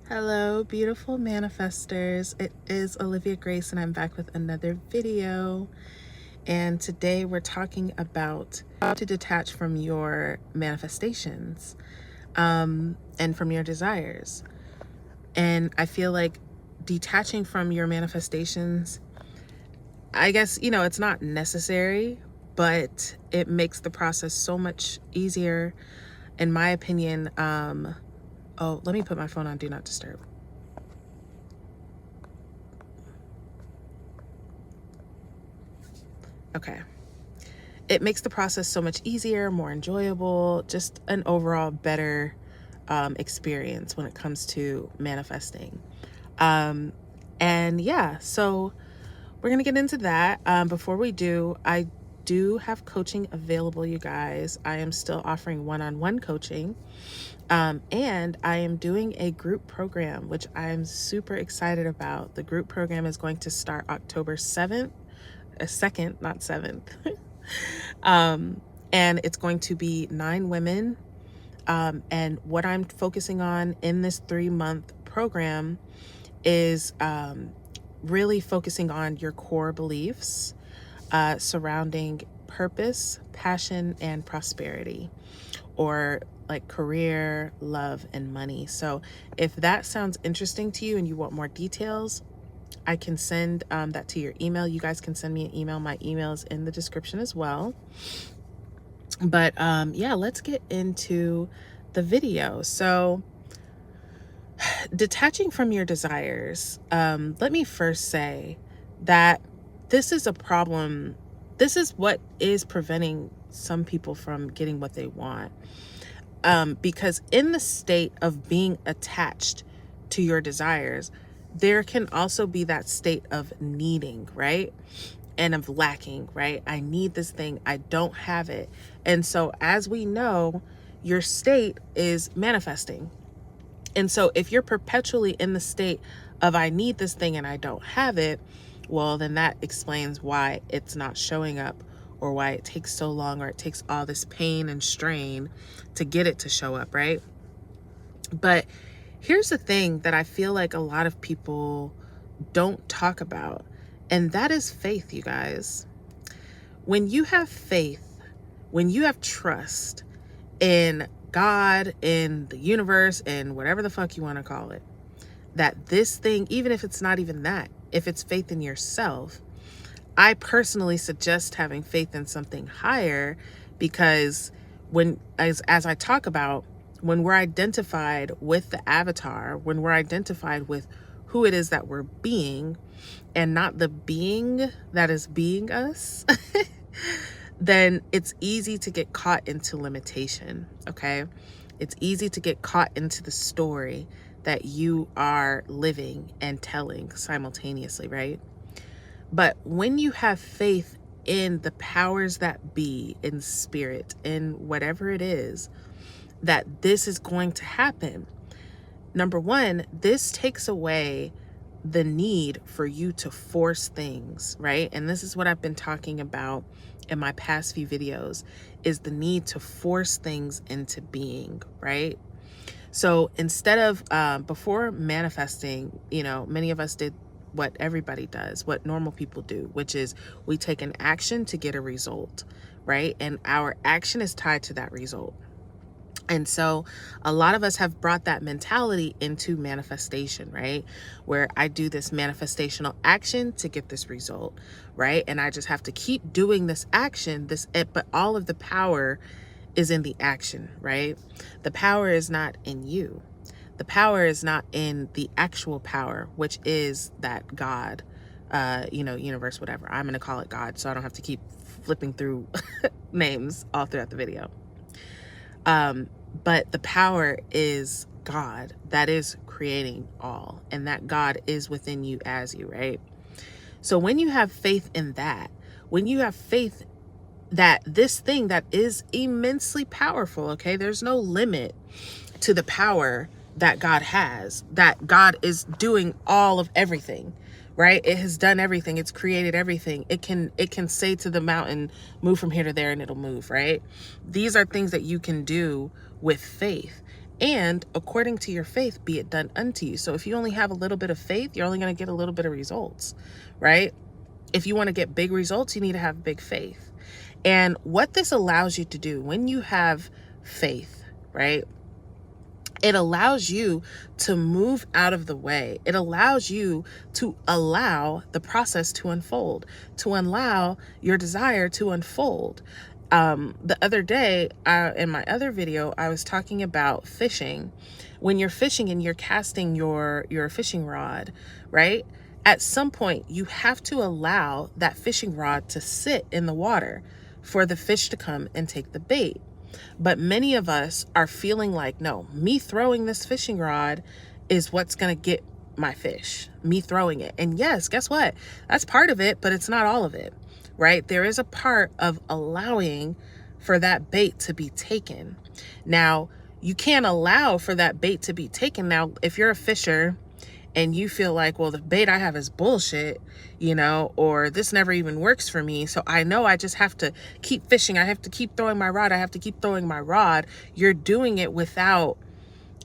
Hello, beautiful manifestors. It is Olivia Grace, and I'm back with another video. And today we're talking about how to detach from your manifestations and from your desires. And I feel like detaching from your manifestations, I guess, it's not necessary, but it makes the process so much easier, in my opinion. Oh, let me put my phone on Do Not Disturb. Okay. It makes the process so much easier, more enjoyable, just an overall better experience when it comes to manifesting. And yeah, so we're going to get into that. Before we do, I do have coaching available, you guys. I am still offering one-on-one coaching. And I am doing a group program, which I am super excited about. The group program is going to start October 7th, 2nd, not 7th. And it's going to be 9 women. And what I'm focusing on in this 3-month program is really focusing on your core beliefs surrounding purpose, passion, and prosperity, or like career, love, and money. So if that sounds interesting to you and you want more details, I can send that to your email. You guys can send me an email. My email is in the description as well. But yeah, let's get into the video. So detaching from your desires, let me first say that this is a problem. This is what is preventing some people from getting what they want. Because in the state of being attached to your desires, there can also be that state of needing, right? And of lacking, right? I need this thing, I don't have it. And so, as we know, your state is manifesting. And so, if you're perpetually in the state of I need this thing and I don't have it, well, then that explains why it's not showing up, or why it takes so long, or it takes all this pain and strain to get it to show up, right? But here's the thing that I feel like a lot of people don't talk about, and that is faith, you guys. When you have faith, when you have trust in God, in the universe, in whatever the fuck you want to call it, that this thing, even if it's not even that, if it's faith in yourself, I personally suggest having faith in something higher, because when, as I talk about, when we're identified with the avatar, when we're identified with who it is that we're being, and not the being that is being us, then it's easy to get caught into limitation, okay? It's easy to get caught into the story that you are living and telling simultaneously, right? But when you have faith in the powers that be, in spirit, in whatever it is, that this is going to happen, number one, this takes away the need for you to force things, right? And this is what I've been talking about in my past few videos, is the need to force things into being, right? So instead of before manifesting, many of us did what everybody does, what normal people do, which is we take an action to get a result, right? And our action is tied to that result. And so a lot of us have brought that mentality into manifestation, right? Where I do this manifestational action to get this result, right? And I just have to keep doing this action, but all of the power is in the action, right? The power is not in you. The power is not in the actual power, which is that God, universe, whatever. I'm going to call it God, so I don't have to keep flipping through names all throughout the video. But the power is God that is creating all, and that God is within you as you, right? So when you have faith in that, when you have faith that this thing that is immensely powerful, okay, there's no limit to the power that God has, that God is doing all of everything, right? It has done everything. It's created everything. It can say to the mountain, move from here to there, and it'll move, right? These are things that you can do with faith. and according to your faith be it done unto you. So if you only have a little bit of faith, you're only going to get a little bit of results, right? If you want to get big results, you need to have big faith. And what this allows you to do when you have faith, right? It allows you to move out of the way. It allows you to allow the process to unfold, to allow your desire to unfold. The other day, in my other video, I was talking about fishing. When you're fishing and you're casting your fishing rod, right? At some point, you have to allow that fishing rod to sit in the water for the fish to come and take the bait. But many of us are feeling like, no, me throwing this fishing rod is what's going to get my fish, me throwing it. And yes, guess what? That's part of it, but it's not all of it, right? There is a part of allowing for that bait to be taken. Now, you can't allow for that bait to be taken. Now, if you're a fisher and you feel like, well, the bait I have is bullshit, or this never even works for me, so I know I just have to keep fishing. I have to keep throwing my rod. I have to keep throwing my rod. You're doing it without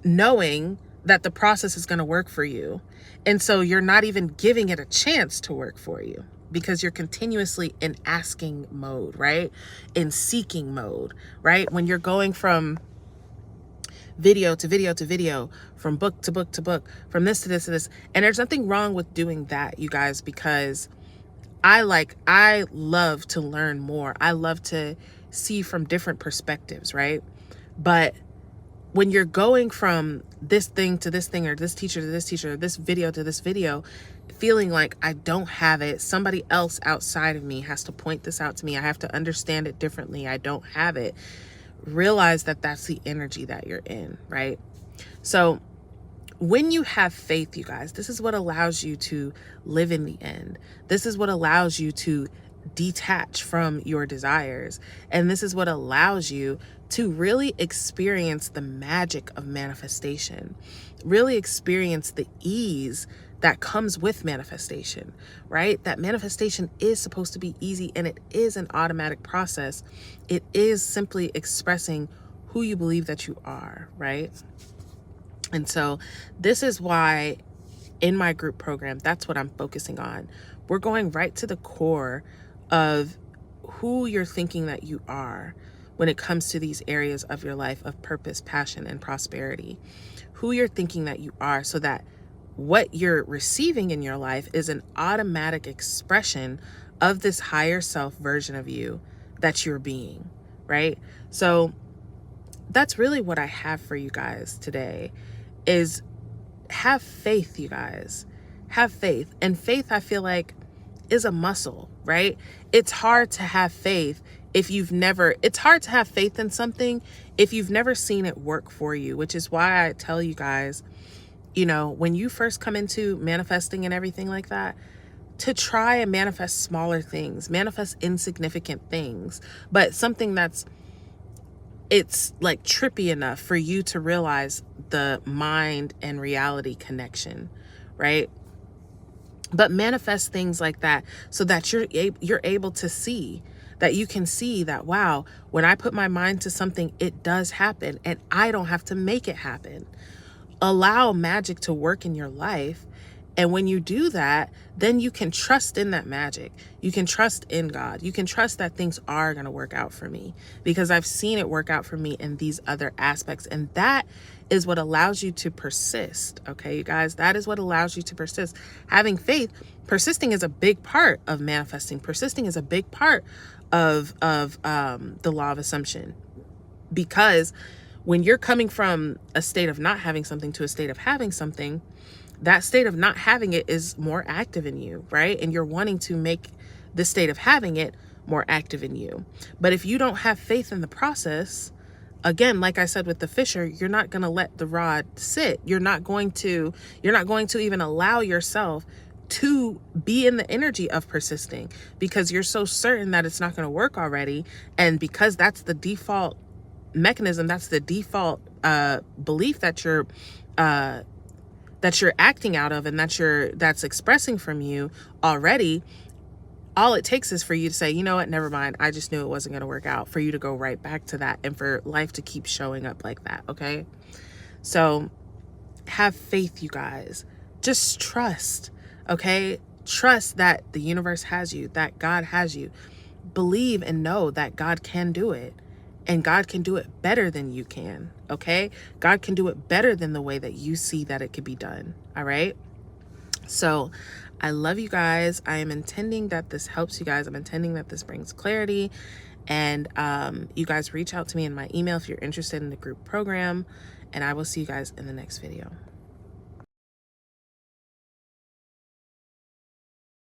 knowing that the process is going to work for you. And so you're not even giving it a chance to work for you because you're continuously in asking mode, right? In seeking mode, right? When you're going from video to video to video, from book to book to book, from this to this to this. And there's nothing wrong with doing that, you guys, because I love to learn more. I love to see from different perspectives, right? But when you're going from this thing to this thing, or this teacher to this teacher, or this video to this video, feeling like I don't have it, somebody else outside of me has to point this out to me, I have to understand it differently, I don't have it, realize that that's the energy that you're in, right? So when you have faith, you guys, this is what allows you to live in the end. This is what allows you to detach from your desires. And this is what allows you to really experience the magic of manifestation, really experience the ease that comes with manifestation, right? That manifestation is supposed to be easy, and it is an automatic process. It is simply expressing who you believe that you are, right? And so this is why in my group program, that's what I'm focusing on. We're going right to the core of who you're thinking that you are when it comes to these areas of your life of purpose, passion, and prosperity. Who you're thinking that you are, so that what you're receiving in your life is an automatic expression of this higher self version of you that you're being, right? So that's really what I have for you guys today, is have faith, you guys. Have faith. And faith, I feel like, is a muscle, right? It's hard to have faith it's hard to have faith in something if you've never seen it work for you, which is why I tell you guys, when you first come into manifesting and everything like that, to try and manifest smaller things, manifest insignificant things, but something it's like trippy enough for you to realize the mind and reality connection, right? But manifest things like that so that you're able to see, that you can see that, wow, when I put my mind to something, it does happen, and I don't have to make it happen. Allow magic to work in your life. And when you do that, then you can trust in that magic. You can trust in God. You can trust that things are going to work out for me, because I've seen it work out for me in these other aspects. And that is what allows you to persist. Okay, you guys, that is what allows you to persist. Having faith, persisting is a big part of manifesting. Persisting is a big part of the law of assumption, because when you're coming from a state of not having something to a state of having something, that state of not having it is more active in you, right? And you're wanting to make the state of having it more active in you. But if you don't have faith in the process, again, like I said with the fisher, you're not going to let the rod sit. You're not going to even allow yourself to be in the energy of persisting, because you're so certain that it's not going to work already. And because that's the default mechanism, that's the default belief that you're acting out of, and that's expressing from you already, all it takes is for you to say, you know what, never mind, I just knew it wasn't going to work out, for you to go right back to that, and for life to keep showing up like that. Okay, So have faith, you guys. Just trust, okay? Trust that the universe has you, that God has you. Believe and know that God can do it. And God can do it better than you can, okay? God can do it better than the way that you see that it could be done, all right? So I love you guys. I am intending that this helps you guys. I'm intending that this brings clarity. And you guys reach out to me in my email if you're interested in the group program. And I will see you guys in the next video.